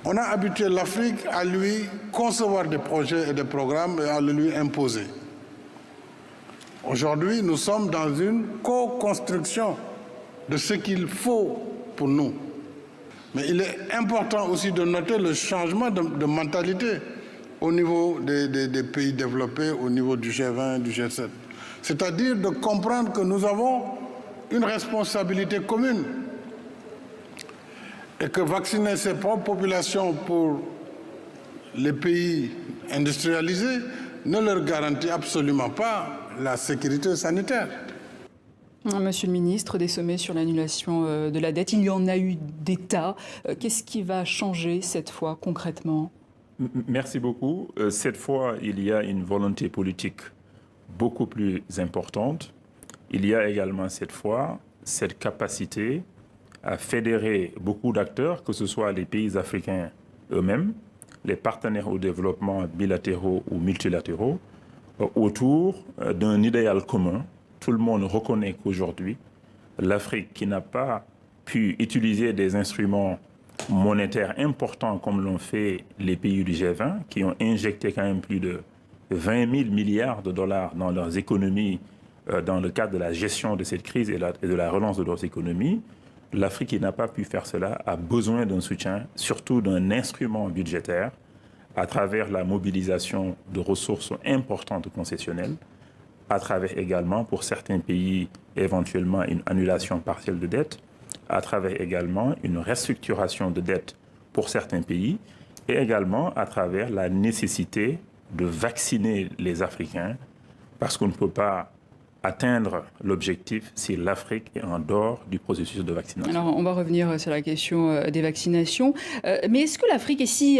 On a habitué l'Afrique à lui concevoir des projets et des programmes et à le lui imposer. Aujourd'hui, nous sommes dans une co-construction de ce qu'il faut pour nous. Mais il est important aussi de noter le changement de mentalité au niveau des pays développés, au niveau du G20, du G7. C'est-à-dire de comprendre que nous avons une responsabilité commune et que vacciner ses propres populations pour les pays industrialisés ne leur garantit absolument pas la sécurité sanitaire. Monsieur le ministre, des sommets sur l'annulation de la dette, il y en a eu des tas. Qu'est-ce qui va changer cette fois concrètement? Merci beaucoup. Cette fois, il y a une volonté politique beaucoup plus importante. Il y a également cette fois cette capacité à fédérer beaucoup d'acteurs, que ce soit les pays africains eux-mêmes, les partenaires au développement bilatéraux ou multilatéraux, autour d'un idéal commun. Tout le monde reconnaît qu'aujourd'hui, l'Afrique, qui n'a pas pu utiliser des instruments monétaires importants comme l'ont fait les pays du G20, qui ont injecté quand même plus de 20 000 milliards de dollars dans leurs économies dans le cadre de la gestion de cette crise et de la relance de leurs économies. L'Afrique qui n'a pas pu faire cela a besoin d'un soutien, surtout d'un instrument budgétaire, à travers la mobilisation de ressources importantes concessionnelles, à travers également, pour certains pays, éventuellement une annulation partielle de dette, à travers également une restructuration de dette pour certains pays, et également à travers la nécessité de vacciner les Africains, parce qu'on ne peut pas atteindre l'objectif si l'Afrique est en dehors du processus de vaccination. Alors, on va revenir sur la question des vaccinations. Mais est-ce que l'Afrique est si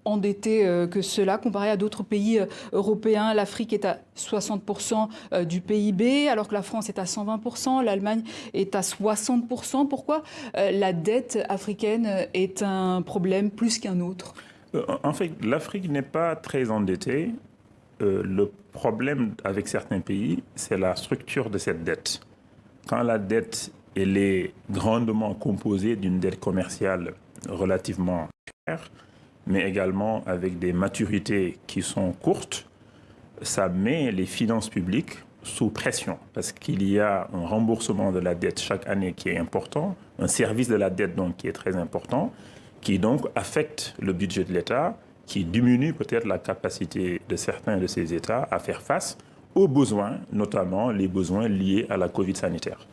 endettée que cela, comparé à d'autres pays européens? L'Afrique est à 60% du PIB, alors que la France est à 120%, l'Allemagne est à 60%. Pourquoi la dette africaine est un problème plus qu'un autre? En fait, l'Afrique n'est pas très endettée. Le problème avec certains pays, c'est la structure de cette dette. Quand la dette elle est grandement composée d'une dette commerciale relativement chère, mais également avec des maturités qui sont courtes, ça met les finances publiques sous pression parce qu'il y a un remboursement de la dette chaque année qui est important, un service de la dette donc qui est très important, qui donc affecte le budget de l'État, qui diminue peut-être la capacité de certains de ces États à faire face aux besoins, notamment les besoins liés à la Covid sanitaire.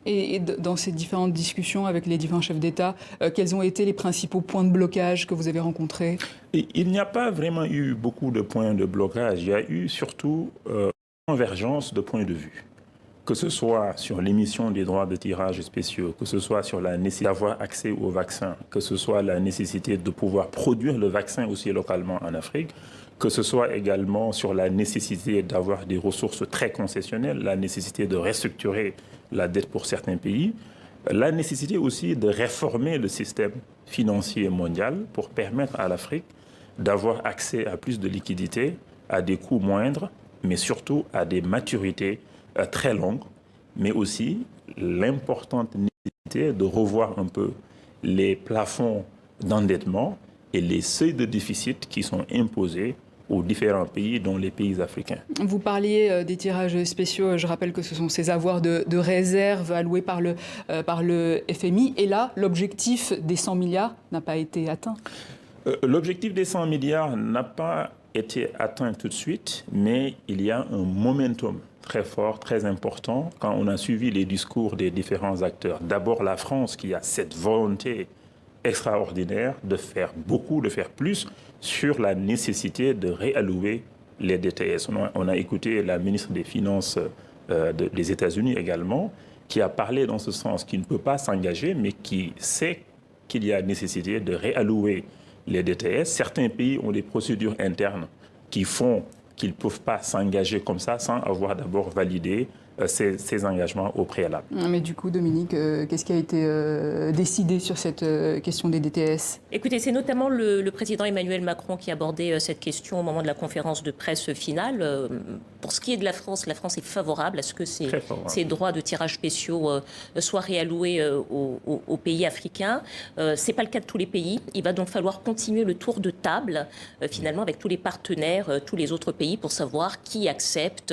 Et dans ces différentes discussions avec les différents chefs d'État, quels ont été les principaux points de blocage que vous avez rencontrés? Il n'y a pas vraiment eu beaucoup de points de blocage. Il y a eu surtout convergence de points de vue. Que ce soit sur l'émission des droits de tirage spéciaux, que ce soit sur la nécessité d'avoir accès au vaccin, que ce soit la nécessité de pouvoir produire le vaccin aussi localement en Afrique, que ce soit également sur la nécessité d'avoir des ressources très concessionnelles, la nécessité de restructurer la dette pour certains pays, la nécessité aussi de réformer le système financier mondial pour permettre à l'Afrique d'avoir accès à plus de liquidités, à des coûts moindres, mais surtout à des maturités très longue, mais aussi l'importante nécessité de revoir un peu les plafonds d'endettement et les seuils de déficit qui sont imposés aux différents pays, dont les pays africains. Vous parliez des tirages spéciaux. Je rappelle que ce sont ces avoirs de réserve alloués par le FMI. Et là, l'objectif des 100 milliards n'a pas été atteint. L'objectif des 100 milliards n'a pas été atteint tout de suite, mais il y a un momentum très fort, très important, quand on a suivi les discours des différents acteurs. D'abord la France qui a cette volonté extraordinaire de faire beaucoup, de faire plus sur la nécessité de réallouer les DTS. On a écouté la ministre des Finances des États-Unis également, qui a parlé dans ce sens, qui ne peut pas s'engager, mais qui sait qu'il y a nécessité de réallouer les DTS. Certains pays ont des procédures internes qui font qu'ils ne peuvent pas s'engager comme ça sans avoir d'abord validé ces engagements au préalable. Mais du coup, Dominique, qu'est-ce qui a été décidé sur cette question des DTS? Écoutez, c'est notamment le président Emmanuel Macron qui a abordé cette question au moment de la conférence de presse finale. Pour ce qui est de la France est favorable à ce que ces droits de tirage spéciaux soient réalloués aux pays africains. Ce n'est pas le cas de tous les pays. Il va donc falloir continuer le tour de table, finalement, avec tous les partenaires, tous les autres pays, pour savoir qui accepte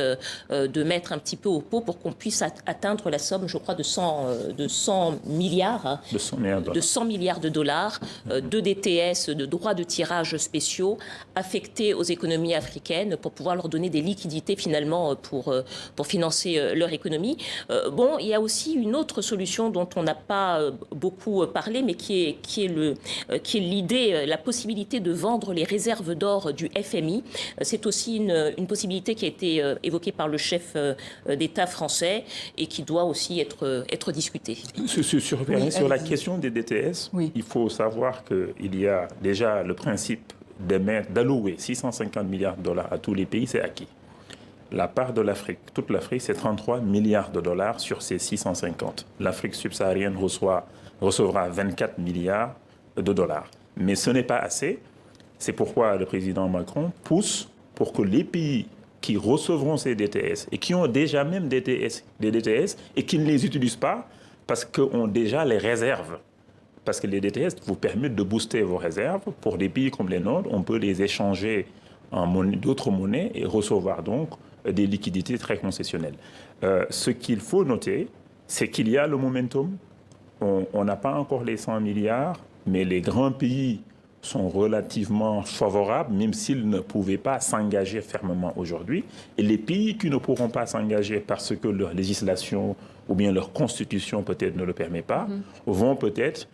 de mettre un petit peu au pot pour qu'on puisse atteindre la somme, je crois, de 100 milliards, de 100 milliards de dollars de DTS, de droits de tirage spéciaux affectés aux économies africaines pour pouvoir leur donner des liquidités finalement pour financer leur économie. Bon, il y a aussi une autre solution dont on n'a pas beaucoup parlé, mais qui est l'idée, la possibilité de vendre les réserves d'or du FMI. C'est aussi une possibilité qui a été évoquée par le chef d'État français et qui doit aussi être discutée. Sur la question des DTS, il faut savoir qu'il y a déjà le principe d'allouer 650 milliards de dollars à tous les pays, c'est acquis. La part de l'Afrique, toute l'Afrique, c'est 33 milliards de dollars sur ces 650. L'Afrique subsaharienne recevra 24 milliards de dollars. Mais ce n'est pas assez. C'est pourquoi le président Macron pousse pour que les pays qui recevront ces DTS et qui ont déjà même des DTS et qui ne les utilisent pas parce qu'ils ont déjà les réserves. Parce que les DTS vous permettent de booster vos réserves. Pour des pays comme les nôtres, on peut les échanger en d'autres monnaies et recevoir donc des liquidités très concessionnelles. Ce qu'il faut noter, c'est qu'il y a le momentum. On n'a pas encore les 100 milliards, mais les grands pays sont relativement favorables, même s'ils ne pouvaient pas s'engager fermement aujourd'hui. Et les pays qui ne pourront pas s'engager parce que leur législation ou bien leur constitution peut-être ne le permet pas, vont peut-être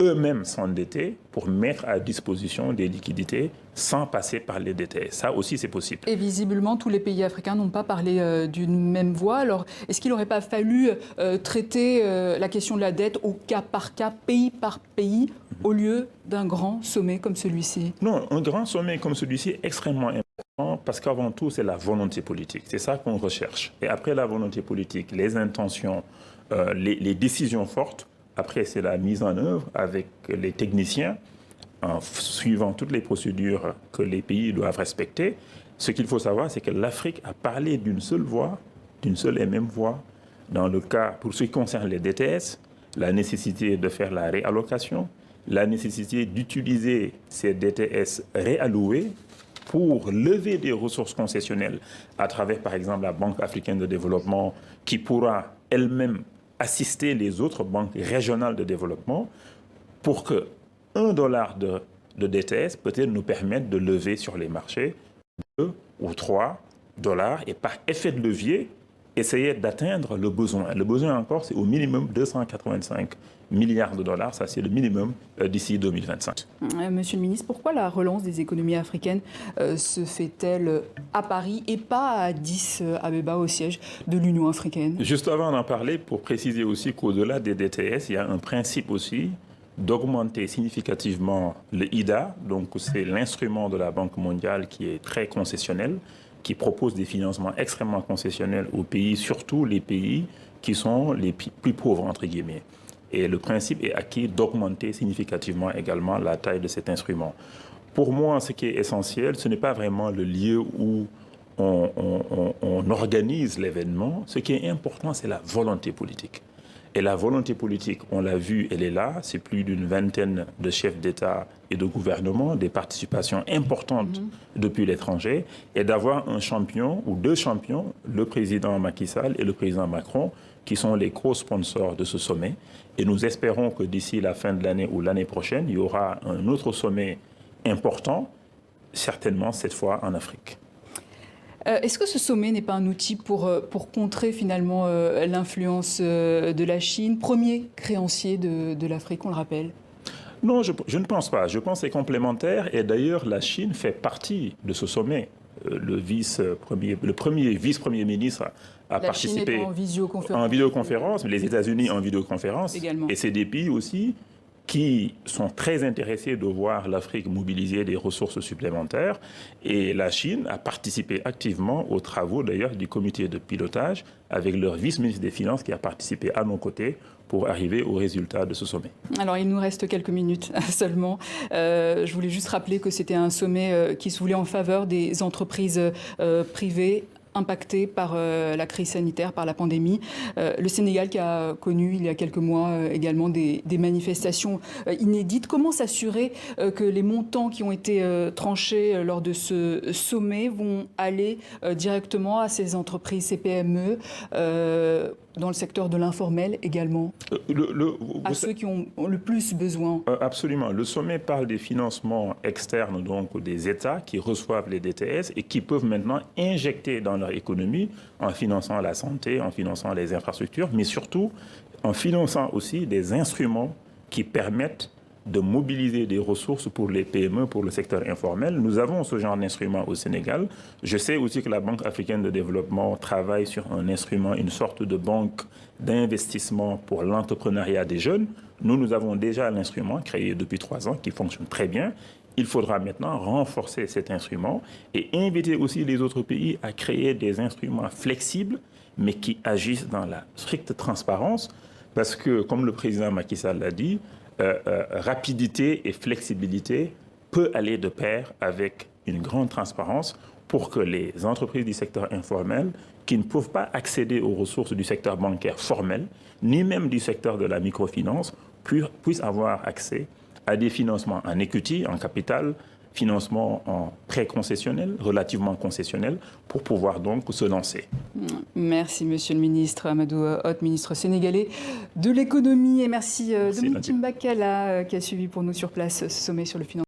eux-mêmes s'endetter pour mettre à disposition des liquidités sans passer par les DTS. Ça aussi, c'est possible. Et visiblement, tous les pays africains n'ont pas parlé d'une même voix. Alors, est-ce qu'il n'aurait pas fallu traiter la question de la dette au cas par cas, pays par pays, au lieu d'un grand sommet comme celui-ci? Non, un grand sommet comme celui-ci est extrêmement important parce qu'avant tout, c'est la volonté politique. C'est ça qu'on recherche. Et après la volonté politique, les intentions, les décisions fortes, après, c'est la mise en œuvre avec les techniciens, en suivant toutes les procédures que les pays doivent respecter. Ce qu'il faut savoir, c'est que l'Afrique a parlé d'une seule voix, d'une seule et même voix, dans le cas, pour ce qui concerne les DTS, la nécessité de faire la réallocation, la nécessité d'utiliser ces DTS réalloués pour lever des ressources concessionnelles à travers, par exemple, la Banque africaine de développement, qui pourra elle-même assister les autres banques régionales de développement pour que $1 de DTS peut-être nous permette de lever sur les marchés 2 ou 3 $ et par effet de levier, essayer d'atteindre le besoin. Le besoin encore, c'est au minimum 285 milliards de dollars. Ça, c'est le minimum d'ici 2025. Monsieur le ministre, pourquoi la relance des économies africaines se fait-elle à Paris et pas à Addis Abeba, au siège de l'Union africaine? Juste avant d'en parler, pour préciser aussi qu'au-delà des DTS, il y a un principe aussi d'augmenter significativement le IDA. Donc, c'est l'instrument de la Banque mondiale qui est très concessionnel, qui propose des financements extrêmement concessionnels aux pays, surtout les pays qui sont les plus pauvres, entre guillemets. Et le principe est acquis d'augmenter significativement également la taille de cet instrument. Pour moi, ce qui est essentiel, ce n'est pas vraiment le lieu où on organise l'événement. Ce qui est important, c'est la volonté politique. Et la volonté politique, on l'a vu, elle est là. C'est plus d'une vingtaine de chefs d'État et de gouvernement, des participations importantes depuis l'étranger, et d'avoir un champion ou deux champions, le président Macky Sall et le président Macron, qui sont les co-sponsors de ce sommet. Et nous espérons que d'ici la fin de l'année ou l'année prochaine, il y aura un autre sommet important, certainement cette fois en Afrique. Est-ce que ce sommet n'est pas un outil pour contrer finalement l'influence de la Chine, premier créancier de l'Afrique, on le rappelle? Non, je ne pense pas. Je pense que c'est complémentaire. Et d'ailleurs, la Chine fait partie de ce sommet. Le premier vice-premier ministre a participé en vidéoconférence. En vidéoconférence, mais les États-Unis en vidéoconférence. Également. Et c'est des pays aussi qui sont très intéressés de voir l'Afrique mobiliser des ressources supplémentaires. Et la Chine a participé activement aux travaux, d'ailleurs, du comité de pilotage, avec leur vice-ministre des Finances qui a participé à nos côtés pour arriver au résultat de ce sommet. Alors, il nous reste quelques minutes seulement. Je voulais juste rappeler que c'était un sommet qui se voulait en faveur des entreprises privées impactés par la crise sanitaire, par la pandémie. Le Sénégal qui a connu il y a quelques mois également des manifestations inédites. Comment s'assurer que les montants qui ont été tranchés lors de ce sommet vont aller directement à ces entreprises, ces PME, dans le secteur de l'informel également, à ceux qui ont le plus besoin? Absolument. Le sommet parle des financements externes, donc des États qui reçoivent les DTS et qui peuvent maintenant injecter dans leur économie en finançant la santé, en finançant les infrastructures, mais surtout en finançant aussi des instruments qui permettent de mobiliser des ressources pour les PME, pour le secteur informel. Nous avons ce genre d'instrument au Sénégal. Je sais aussi que la Banque africaine de développement travaille sur un instrument, une sorte de banque d'investissement pour l'entrepreneuriat des jeunes. Nous avons déjà l'instrument créé depuis 3 ans qui fonctionne très bien. Il faudra maintenant renforcer cet instrument et inviter aussi les autres pays à créer des instruments flexibles, mais qui agissent dans la stricte transparence. Parce que, comme le président Macky Sall l'a dit, rapidité et flexibilité peut aller de pair avec une grande transparence pour que les entreprises du secteur informel qui ne peuvent pas accéder aux ressources du secteur bancaire formel, ni même du secteur de la microfinance, puissent avoir accès à des financements en equity, en capital, financement en prêt concessionnel, relativement concessionnel, pour pouvoir donc se lancer. Merci, Monsieur le ministre Amadou Hott, ministre sénégalais de l'économie. Et merci Dominique Mbakala qui a suivi pour nous sur place ce sommet sur le financement.